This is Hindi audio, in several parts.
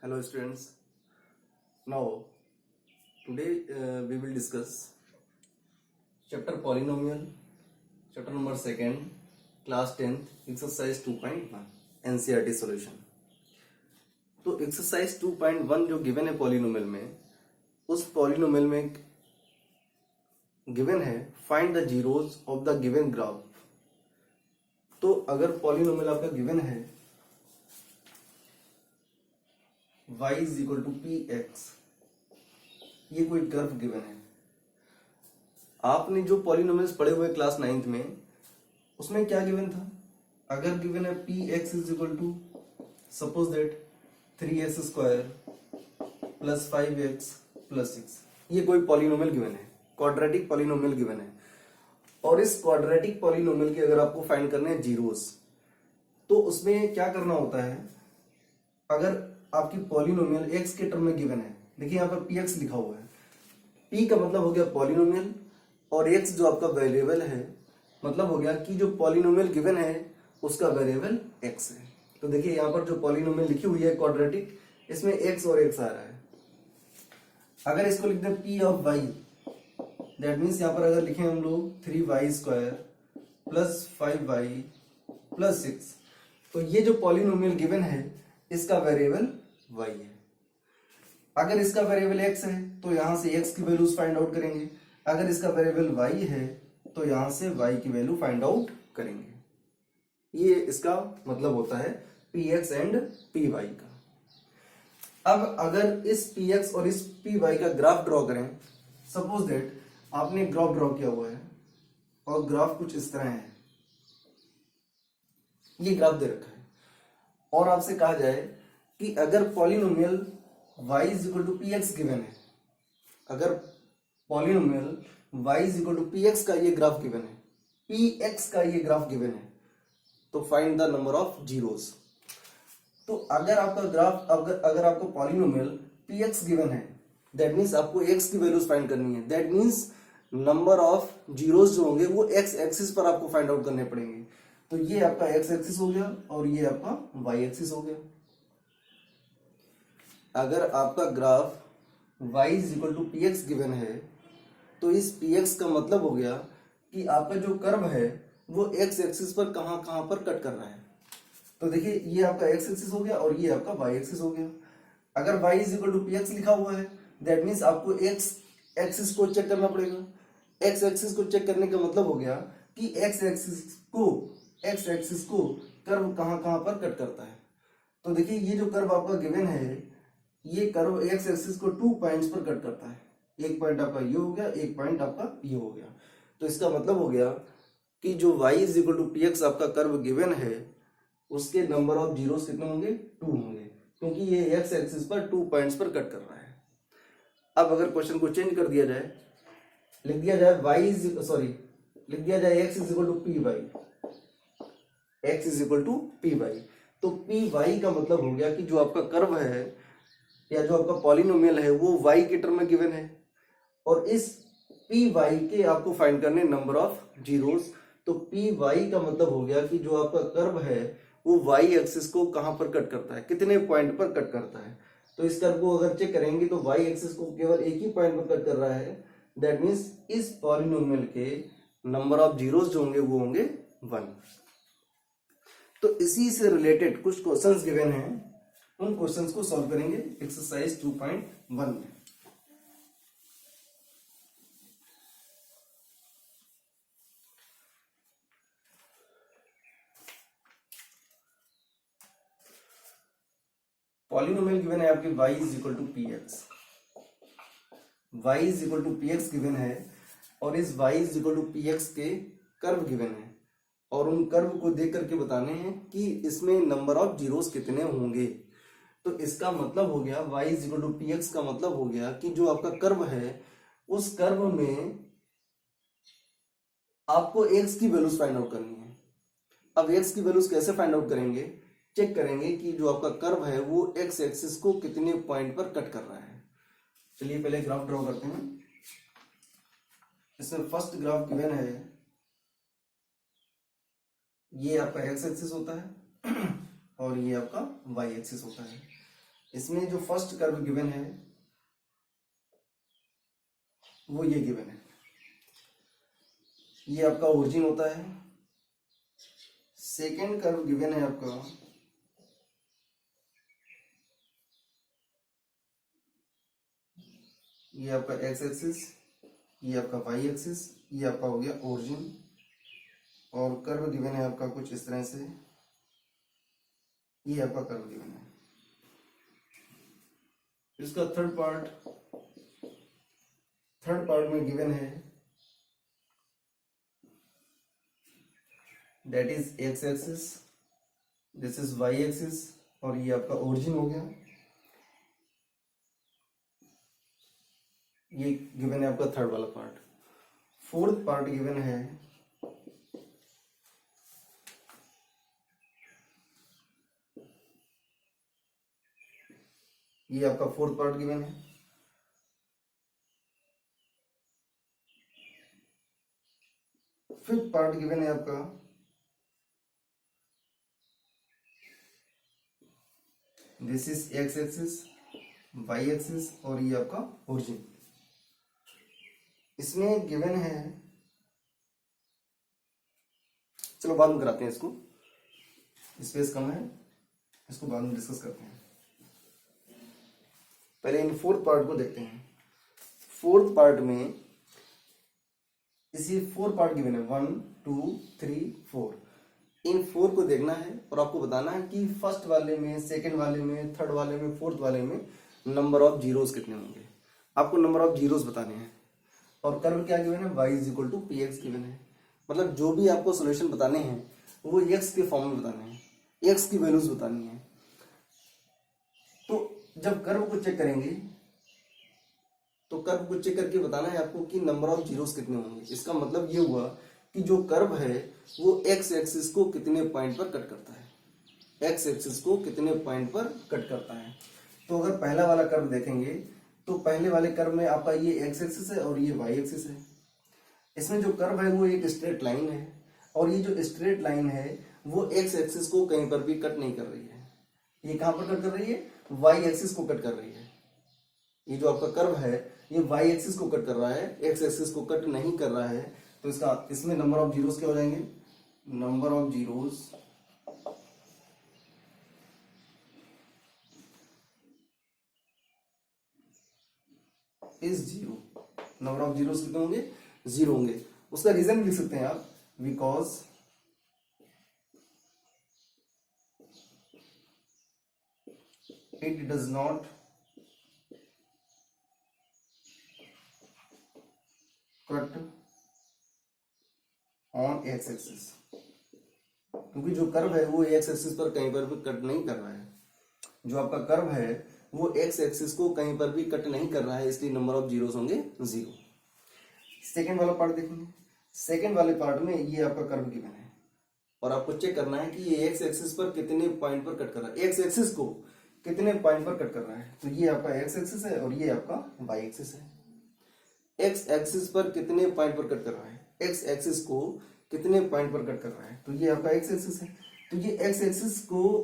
Hello students. Now today we will discuss chapter polynomial, chapter number 2nd, class 10th, exercise 2.1 NCERT solution. तो एक्सरसाइज 2.1 जो गिवन है पॉलिनोमियल में, उस पॉलिनोमियल में गिवन है find the zeros of the given graph. तो अगर पॉलिनोमियल आपका गिवन है y is equal to P X, ये कोई कर्व गिवन है. आपने जो पॉलिनोमियल्स पढ़े हुए क्लास 9th में, उसमें क्या गिवन था? अगर गिवन है P X is equal to suppose that 3x square plus 5x plus 6, ये कोई पॉलिनोमियल गिवन है, क्वाड्रेटिक पॉलिनोमियल गिवन है. और इस क्वाड्रेटिक पॉलिनोमियल के अगर आपको फाइंड करने हैं जीरोस, तो उसमें क्या करना होता है? अगर आपकी पॉलिनोमियल x के टर्म में गिवन है, देखिए यहाँ पर px लिखा हुआ है, p का मतलब हो गया पॉलिनोमियल और x जो आपका वेरिएबल है, मतलब हो गया कि जो पॉलिनोमियल गिवन है उसका वेरिएबल x है. तो देखिए यहाँ पर जो पॉलिनोमियल लिखी हुई है क्वाड्रेटिक, इसमें x और x आ रहा है. अगर इसको लिखते हैं p of y, that means यहाँ पर अगर लिखे हम लोग 3y square plus 5y plus 6, तो ये जो पॉलिनोमियल गिवन है इसका वेरिएबल y है. अगर इसका वेरिएबल x है तो यहां से x की वैल्यूज फाइंड आउट करेंगे. अगर इसका वेरिएबल y है तो यहां से y की वैल्यू फाइंड आउट करेंगे. ये इसका मतलब होता है px एंड py का. अब अगर इस px और इस py का ग्राफ ड्रॉ करें, सपोज दैट आपने ग्राफ ड्रॉ किया हुआ है और ग्राफ कुछ इस तरह है, ये ग्राफ दे रखा है, और आपसे कहा जाए कि अगर polynomial y is equal to P X given है, अगर polynomial y is equal to P X का ये ग्राफ गिवन है, पी एक्स का ये ग्राफ गिवन है, तो find the number of zeros. तो अगर आपका ग्राफ, अगर आपको पॉलिनोमियल पी एक्स गिवन है, दैट मीन्स आपको x की वैल्यूज फाइंड करनी है. That means number of zeros जो होंगे वो x एक्सिस पर आपको फाइंड आउट करने पड़ेंगे. तो ये आपका x एक्सिस हो गया और ये आपका y एक्सिस हो गया. अगर आपका graph y is equal to P X given है, तो इस पी एक्स का मतलब हो गया कि आपका जो कर्व है वो x एक्सिस पर कहां कहां पर कट कर रहा है. तो देखिए ये आपका x एक्सिस हो गया और ये आपका y एक्सिस हो गया. अगर y is equal to P X लिखा हुआ है, दैट मीन्स आपको x एक्सिस को चेक करना पड़ेगा. x एक्सिस को चेक करने का मतलब हो गया कि x एक्सिस को कर्व कहां कहां पर कट करता है. तो देखिए ये जो कर्व आपका गिवन है, ये कर्व x एक्सिस को 2 पॉइंट्स पर कट करता है. एक पॉइंट आपका ये हो गया, एक पॉइंट आपका ये हो गया. तो इसका मतलब हो गया कि जो y is equal to P X आपका कर्व गिवन है, उसके नंबर ऑफ जीरोस कितने होंगे? 2 होंगे, क्योंकि ये x एक्सिस पर 2 पॉइंट्स पर कट कर रहा है. अब अगर क्वेश्चन को चेंज कर दिया जाए, लिख दिया जाए x is equal to P Y, x is equal to P Y, तो पी वाई का मतलब हो गया कि जो आपका कर्व है या जो आपका पॉलिनोमियल है वो y के टर्म में गिवन है, और इस पी वाई के आपको फाइंड करने नंबर ऑफ जीरोस. तो पी वाई का मतलब हो गया कि जो आपका कर्व है वो y एक्सिस को कहां पर कट करता है, कितने पॉइंट पर कट करता है. तो इस कर्व को अगर चेक करेंगे तो y एक्सिस को केवल एक ही पॉइंट पर कट कर रहा है. दैट मीन्स इस पॉलिनोमियल के नंबर ऑफ जीरोस जो होंगे वो होंगे 1. तो इसी से रिलेटेड कुछ क्वेश्चंस गिवन हैं, उन क्वेश्चंस को सॉल्व करेंगे एक्सरसाइज 2.1 में. पॉलिनोमियल गिवन है आपके y is equal to P X, y is equal to P X given है, और इस y is equal to P X के कर्व गिवन है, और उन कर्व को देख करके बताने हैं कि इसमें नंबर ऑफ जीरोस कितने होंगे. तो इसका मतलब हो गया y is equal to P X का मतलब हो गया कि जो आपका कर्व है उस कर्व में आपको x की वैल्यूज फाइंड आउट करनी है. अब x की वैल्यूज कैसे फाइंड आउट करेंगे? चेक करेंगे कि जो आपका कर्व है वो x एक्सिस को कितने पॉइंट पर कट कर रहा है. चलिए पहले ग्राफ ड्रॉ करते हैं. इसमें फर्स्ट ग्राफ गिवन है, ये आपका x एक्सिस होता है और ये आपका y एक्सिस होता है. इसमें जो फर्स्ट कर्व गिवन है वो ये गिवन है, ये आपका ओरिजिन होता है। सेकेंड कर्व गिवन है आपका, ये आपका एक्स एक्सिस, ये आपका वाई एक्सिस, ये आपका हो गया ओरिजिन, और कर्व गिवन है आपका कुछ इस तरह से, ये आपका कर्व गिवन है। इसका थर्ड पार्ट में गिवन है, that is X axis, this is Y axis, और ये आपका ओरिजिन हो गया। ये गिवन है आपका थर्ड वाला पार्ट। फोर्थ पार्ट गिवन है, ये आपका फोर्थ पार्ट गिवन है। फिफ्थ पार्ट गिवन है आपका, this is X axis, Y axis, और ये आपका ओरिजिन। इसमें गिवन है, चलो बाद में कराते हैं इसको, स्पेस कम है, इसको बाद में डिस्कस करते हैं। पहले इन फोर्थ पार्ट को देखते हैं। फोर्थ पार्ट में इसी 4 पार्ट गिवन है, 1 2 3 4। इन 4 को देखना है और आपको बताना है कि फर्स्ट वाले में, सेकंड वाले में, थर्ड वाले में, फोर्थ वाले में नंबर ऑफ जीरोस कितने होंगे। आपको नंबर ऑफ जीरोस बताने हैं। और कर्व क्या गिवन है, y is equal to P X given है। मतलब जो भी आपको सोल्यूशन बताने हैं वो x के फॉर्म में बताने हैं, x की वैल्यूज बतानी है। तो जब कर्व को चेक करेंगे तो कर्व को चेक करके बताना है आपको कि नंबर ऑफ जीरोस कितने होंगे। इसका मतलब ये हुआ कि जो कर्व है वो x एक्सिस को कितने पॉइंट पर कट करता है, x एक्सिस को कितने पॉइंट पर कट करता है। तो अगर पहला वाला कर्व देखेंगे तो पहले वाले कर्व में आपका ये x एक्सिस है और ये y एक्सिस है। इसमें जो कर्व है वो एक स्ट्रेट लाइन है, और ये जो स्ट्रेट लाइन है वो x एक्सिस को कहीं पर भी कट नहीं कर रही है। ये कहां पर कट कर रही है, y एक्सिस को कट कर रही है। ये जो आपका कर्व है ये y एक्सिस को कट कर रहा है, x एक्सिस को कट नहीं कर रहा है। तो इसमें नंबर ऑफ जीरोस क्या हो जाएंगे, number of zeros is zero. Number of zeros कितने होंगे, जीरो होंगे। उसका रीजन लिख सकते हैं आप, because it does not cut on x axis. क्योंकि जो कर्व है वो एक्स एक्सिस पर कहीं पर भी कट नहीं कर रहा है। जो आपका कर्व है वो एक्स एक्सिस को कहीं पर भी कट नहीं कर रहा है, इसलिए नंबर ऑफ जीरोस होंगे जीरो। सेकेंड वाला पार्ट देखेंगे। सेकेंड वाले पार्ट में ये आपका कर्व गिवन है और आपको चेक करना है कि ये एक्स एक्सिस पर कितने पॉइंट पर कट कर रहा है, एक्स एक्सिस को कितने पॉइंट पर कट कर रहा है। तो ये आपका एक्स एक्सिस है और ये आपका वाई एक्सिस है। एक्स एक्सिस पर कितने पॉइंट पर कट कर रहा है, एक्स एक्सिस को कितने पॉइंट पर कट कर रहा है, तो ये आपका एक्स एक्सिस है। तो ये एक्स एक्सिस को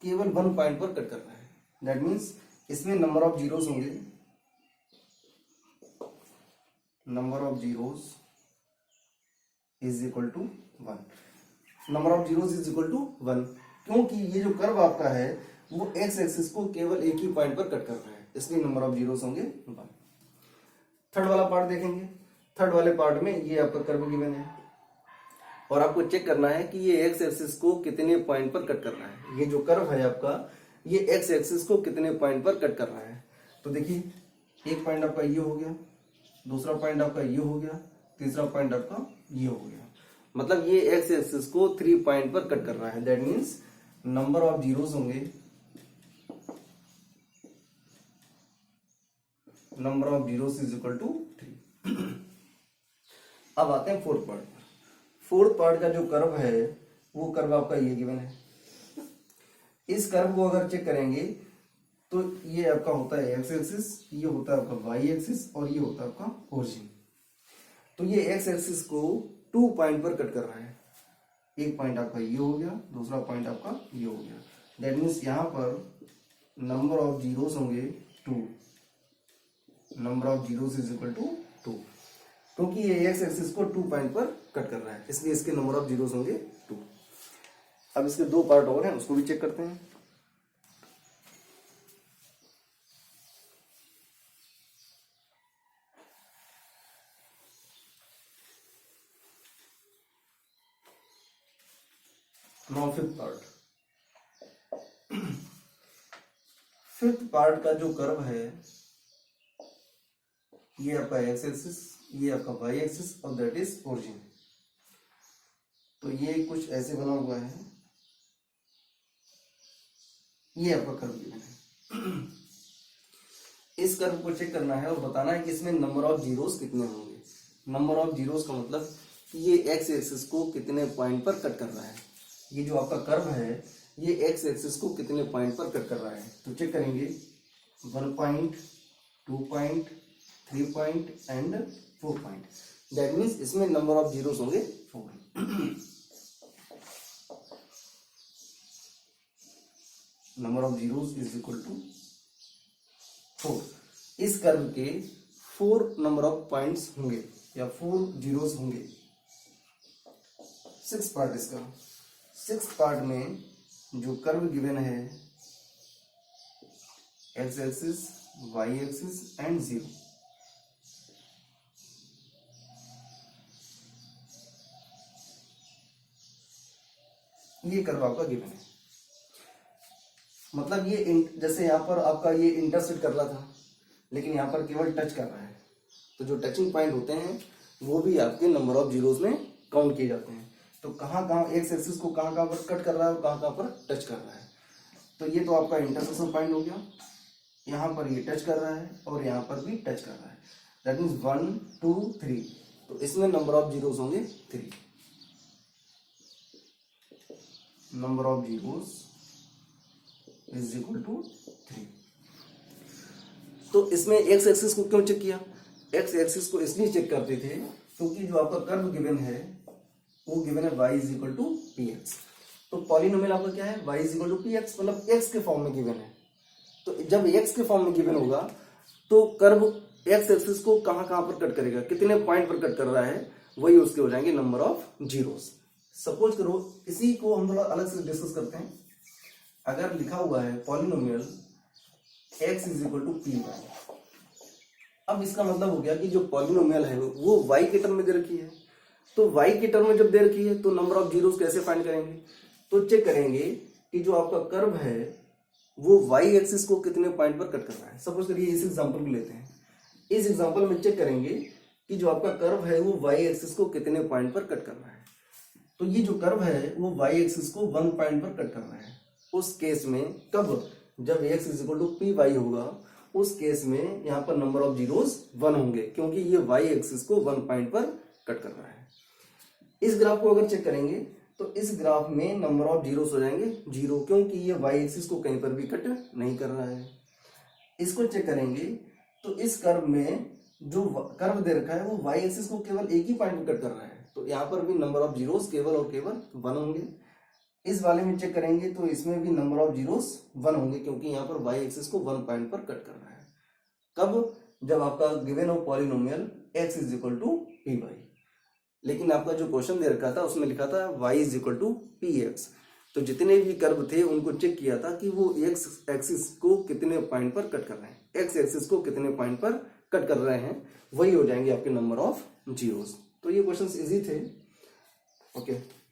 केवल 1 पॉइंट पर कट कर रहा है। दैट मीन्स इसमें नंबर ऑफ जीरोस होंगे, number of zeros is equal to 1। Number of zeros is equal to 1 क्योंकि ये जो कर्व आपका है वो एक्स एक्सिस को केवल एक ही पॉइंट पर कट कर रहा है, इसलिए नंबर ऑफ जीरोस होंगे 1। थर्ड वाला पार्ट देखेंगे। थर्ड वाले पार्ट में ये आपका कर्व गिवन है और आपको चेक करना है कि ये एक्स एक्सिस को कितने पॉइंट पर कट कर रहा है। ये जो कर्व है आपका ये एक्स एक्सिस को कितने पॉइंट पर कट कर रहा है। तो देखिए एक पॉइंट आपका ये हो गया, दूसरा पॉइंट आपका ये हो गया, तीसरा पॉइंट आपका ये हो गया। मतलब ये एक्स एक्सिस को 3 पॉइंट पर कट कर रहा है। That means number of zeros होंगे, number of zeros is equal to 3। अब आते हैं फोर्थ पार्ट पर। फोर्थ पार्ट का जो कर्व है वो कर्व आपका ये गिवन है। इस कर्व को अगर चेक करेंगे तो ये आपका होता है एक्स एक्सिस, ये होता है आपका वाई एक्सिस और ये होता है आपका ओरिजिन। तो ये एक्स एक्सिस को 2 पॉइंट पर कट कर रहा है। एक पॉइंट आपका ये हो गया, दूसरा पॉइंट आपका ये हो गया। दैट मीन्स यहां पर नंबर ऑफ जीरोस होंगे 2, number of zeros is equal to 2, क्योंकि ये एक्स एक्सिस को 2 पॉइंट पर कट कर रहा है, इसलिए इसके नंबर ऑफ जीरोस होंगे 2। अब इसके 2 पार्ट और हैं, उसको भी चेक करते हैं। नाउ फिफ्थ पार्ट का जो कर्व है, ये आपका एक्स एक्सिस, ये आपका वाई एक्सिस और दैट इज ओरिजिन। तो ये कुछ ऐसे बना हुआ है, ये आपका कर्व गिवन है। इस कर्व को चेक करना है और बताना है कि इसमें नंबर ऑफ जीरोस कितने होंगे। नंबर ऑफ जीरोस का मतलब कि ये एक्स एक्सिस को कितने पॉइंट पर कट कर रहा है। ये जो आपका कर्व है ये एक्स एक्सिस को कितने पॉइंट पर कट कर रहा है, तो चेक करेंगे 1 point, 2 point, 3 point and 4 point. That means इसमें नंबर ऑफ जीरोस होंगे 4। Number of zeros is equal to 4। इस कर्व के 4 नंबर ऑफ पॉइंट्स होंगे या 4 जीरोस होंगे। 6 पार्ट इसका, 6 पार्ट में जो कर्व गिवन है X axis, Y axis and 0, ये कर्व आपका गिवन है। मतलब ये जैसे यहाँ पर आपका ये इंटरसेक्ट कर रहा था, लेकिन यहाँ पर केवल टच कर रहा है, तो जो टचिंग पॉइंट होते हैं वो भी आपके नंबर ऑफ जीरोस में काउंट किए जाते हैं। तो कहाँ कहाँ एक्स एक्सिस को कहाँ कहाँ पर कट कर रहा है और कहाँ कहाँ पर टच कर रहा है। तो ये तो आपका इंटरसेक्शन पॉइंट हो गया, यहाँ पर ये टच कर रहा है और यहाँ पर भी टच कर रहा है। दैट मीन्स 1 2 3, तो इसमें नंबर ऑफ जीरोस होंगे 3। Number of zeros is equal to 3। तो इसमें एक्स एक्सिस को क्यों चेक किया? एक्स एक्सिस को इसलिए चेक करते थे क्योंकि जो आपका कर्व गिवन है वो गिवन है y is equal to P X. तो पॉलिनोमियल आपका क्या है? y is equal to P X, मतलब x के फॉर्म में गिवन है। तो जब x के फॉर्म में गिवन होगा तो कर्व x एक्सिस को कहां कहां पर कट करेगा, कितने पॉइंट पर कट कर रहा है, वही उसके हो जाएंगे नंबर ऑफ जीरोस। सपोज करो इसी को हम थोड़ा अलग से डिस्कस करते हैं। अगर लिखा हुआ है polynomial x is equal to P Y, अब इसका मतलब हो गया कि जो पॉलिनोमियल है वो y के टर्म में दे रखी है। तो y के टर्म में जब दे रखी है तो नंबर ऑफ जीरोस कैसे फाइंड करेंगे? तो चेक करेंगे कि जो आपका कर्व है वो y एक्सिस को कितने पॉइंट पर कट कर रहा है। सपोज करिए इस एग्जांपल को लेते हैं। इस एग्जांपल में चेक करेंगे कि जो आपका कर्व है वो y एक्सिस को कितने पॉइंट पर कट कर रहा है। तो ये जो कर्व है वो y एक्सिस को 1 पॉइंट पर कट कर रहा है। उस केस में कब? जब x is equal to P Y होगा, उस केस में यहाँ पर नंबर ऑफ जीरोस 1 होंगे, क्योंकि ये y एक्सिस को 1 पॉइंट पर कट कर रहा है। इस ग्राफ को अगर चेक करेंगे तो इस ग्राफ में नंबर ऑफ जीरोस हो जाएंगे 0, क्योंकि ये y एक्सिस को कहीं पर भी कट नहीं कर रहा है। इसको चेक करेंगे तो इस कर्व में जो कर्व दे रखा है वो y एक्सिस को केवल एक ही पॉइंट पर कट कर रहा है, तो यहाँ पर भी नंबर ऑफ जीरोस केवल और केवल 1 होंगे। इस वाले में चेक करेंगे तो इसमें भी नंबर ऑफ जीरोस 1 होंगे, क्योंकि यहाँ पर y एक्सिस को 1 पॉइंट पर कट कर रहा है। कब? जब आपका गिवन हो polynomial x is equal to P Y. लेकिन आपका जो क्वेश्चन दे रखा था उसमें लिखा था y is equal to P X. तो जितने भी कर्व थे उनको चेक किया था कि वो x एक्सिस को कितने पॉइंट पर कट कर रहे हैं, x एक्सिस को कितने पॉइंट पर कट कर रहे हैं, वही हो जाएंगे आपके नंबर ऑफ जीरोस। तो ये क्वेश्चंस इजी थे। ओके।